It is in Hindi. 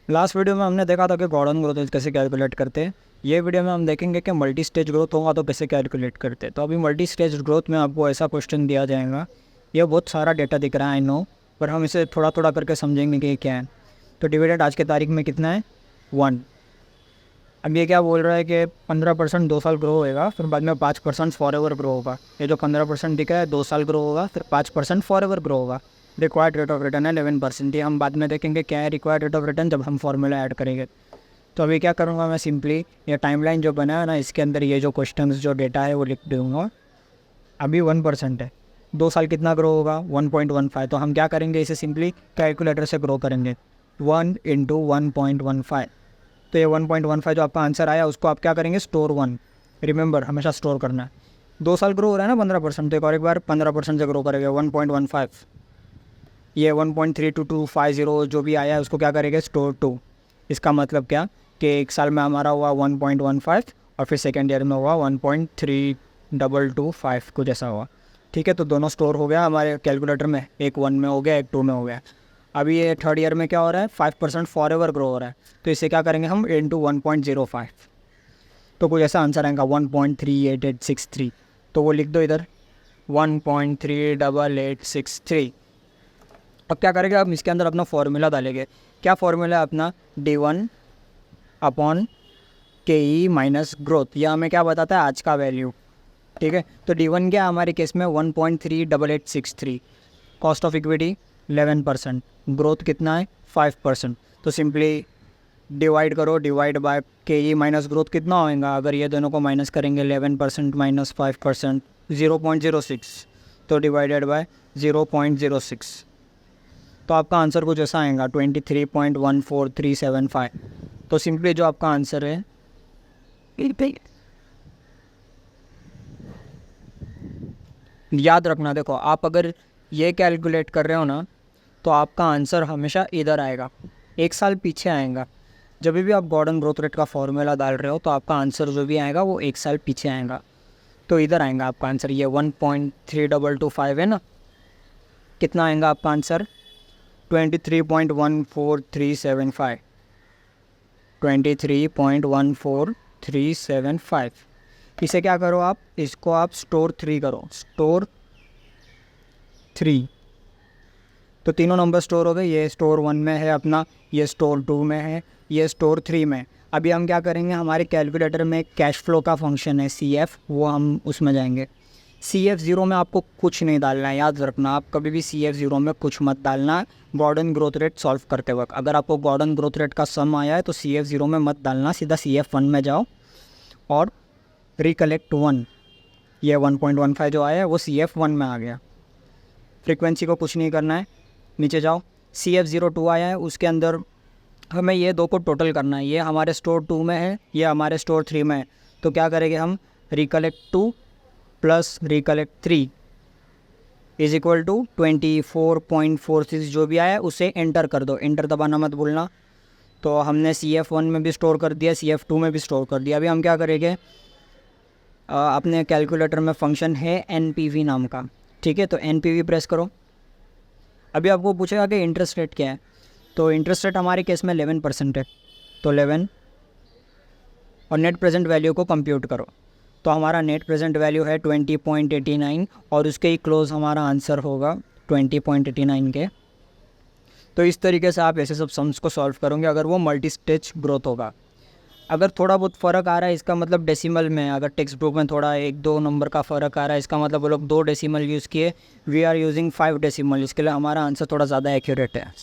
लास्ट वीडियो में हमने देखा था कि गॉर्डन ग्रोथ कैसे कैलकुलेट करते हैं। ये वीडियो में हम देखेंगे कि मल्टी स्टेज ग्रोथ होगा तो कैसे कैलकुलेट करते हैं। तो अभी मल्टी स्टेज ग्रोथ में आपको ऐसा क्वेश्चन दिया जाएगा। ये बहुत सारा डेटा दिख रहा है आई नो, पर हम इसे थोड़ा थोड़ा करके समझेंगे कि ये क्या है। तो डिविडेंड आज के तारीख में कितना है? 1। अब ये क्या बोल रहा है कि 15% 2 साल ग्रो होएगा, फिर बाद में 5% फॉर एवर ग्रो होगा। ये जो 15% दिख रहा है 2 साल ग्रो होगा, फिर 5% फॉर एवर ग्रो होगा। रिक्वायर्ड रेट ऑफ रिटर्न है 11%। ये हम बाद में देखेंगे क्या है रिक्वायर्ड रेट ऑफ रिटर्न जब हम फॉर्मूला ऐड करेंगे। तो अभी क्या करूँगा मैं, सिंपली ये टाइमलाइन जो बना है ना, इसके अंदर ये जो क्वेश्चन जो डेटा है वो लिख दूँगा। अभी 1% है, 2 साल कितना ग्रो होगा? 1.15। तो हम क्या करेंगे, इसे सिंपली कैलकुलेटर से ग्रो करेंगे। 1 × 1.15। तो ये 1.15 जो आपका आंसर आया उसको आप क्या करेंगे, स्टोर 1। रिमेंबर हमेशा स्टोर करना है। 2 साल ग्रो हो रहा है ना 15%, तो एक और एक बार 15% से ग्रो करेंगे 1.15। ये 1.32250 जो भी आया है उसको क्या करेंगे, स्टोर 2। इसका मतलब क्या कि एक साल में हमारा हुआ 1.15 और फिर सेकेंड ईयर में हुआ 1.3225 कुछ ऐसा हुआ। ठीक है, तो दोनों स्टोर हो गया हमारे कैलकुलेटर में, एक 1 में हो गया, एक 2 में हो गया। अभी ये थर्ड ईयर में क्या हो रहा है, 5% फॉर एवर ग्रो हो रहा है। तो इसे क्या करेंगे हम, इंटू 1.05। तो कुछ ऐसा आंसर आएगा 1.38863। तो वो लिख दो इधर 1.38863। अब क्या करेंगे, अब इसके अंदर अपना फॉर्मूला डालेंगे। क्या फॉर्मूला है अपना, D1/KE माइनस ग्रोथ। यह हमें क्या बताता है, आज का वैल्यू। ठीक है, तो D1 क्या हमारे केस में 1.38863। कॉस्ट ऑफ इक्विटी 11%, ग्रोथ कितना है 5%। तो सिंपली डिवाइड करो, divide by KE minus growth कितना होएगा, अगर ये दोनों को माइनस करेंगे 11% माइनस 5% 0.06, तो डिवाइडेड बाय 0.06। तो आपका आंसर कुछ ऐसा आएगा 23.14375। तो सिंपली जो आपका आंसर है, याद रखना, देखो आप अगर ये कैलकुलेट कर रहे हो ना तो आपका आंसर हमेशा इधर आएगा, 1 साल पीछे आएगा। जब भी आप गॉर्डन ग्रोथ रेट का फॉर्मूला डाल रहे हो तो आपका आंसर जो भी आएगा वो 1 साल पीछे आएगा। तो इधर आएगा आपका आंसर, ये 1.3225 है ना, कितना आएगा आपका आंसर 23.14375, 23.14375। इसे क्या करो आप, इसको आप स्टोर 3 करो, स्टोर 3। तो तीनों नंबर स्टोर हो गए, ये स्टोर 1 में है अपना, ये स्टोर 2 में है, ये स्टोर 3 में। अभी हम क्या करेंगे, हमारे कैलकुलेटर में कैश फ्लो का फंक्शन है CF, वो हम उसमें जाएंगे। CF0 में आपको कुछ नहीं डालना है, याद रखना, आप कभी भी CF0 में कुछ मत डालना गॉर्डन ग्रोथ रेट सॉल्व करते वक्त। अगर आपको गॉर्डन ग्रोथ रेट का सम आया है तो CF0 में मत डालना, सीधा CF1 में जाओ और रिकलेक्ट 1। ये 1.15 जो आया है वो CF1 में आ गया। फ्रीक्वेंसी को कुछ नहीं करना है, नीचे जाओ, CF02 आया है, उसके अंदर हमें ये दो को टोटल करना है। ये हमारे स्टोर 2 में है, ये हमारे स्टोर 3 में है। तो क्या करेंगे हम, recollect 2 plus recollect 3 is equal to 24.46 जो भी आया है उसे एंटर कर दो, एंटर दबाना मत भूलना। तो हमने CF1 में भी स्टोर कर दिया, CF2 में भी स्टोर कर दिया। अभी हम क्या करेंगे, अपने कैलकुलेटर में फंक्शन है NPV नाम का, ठीक है, तो NPV प्रेस करो। अभी आपको पूछेगा कि इंटरेस्ट रेट क्या है, तो इंटरेस्ट रेट हमारे केस में 11% है, तो 11 और नेट प्रेजेंट वैल्यू को कंप्यूट करो। तो हमारा नेट प्रेजेंट वैल्यू है 20.89 और उसके ही क्लोज हमारा आंसर होगा 20.89 के। तो इस तरीके से आप ऐसे सब सम्स को सॉल्व करोगे अगर वो मल्टी स्टेज ग्रोथ होगा। अगर थोड़ा बहुत फ़र्क आ रहा है इसका मतलब डेसिमल में, अगर टेक्स्ट बुक में थोड़ा 1-2 नंबर का फ़र्क आ रहा है इसका मतलब वो लोग 2 डेसिमल यूज़ किए, वी आर यूजिंग 5 डेसिमल, इसके लिए हमारा आंसर थोड़ा ज़्यादा एक्यूरेट है।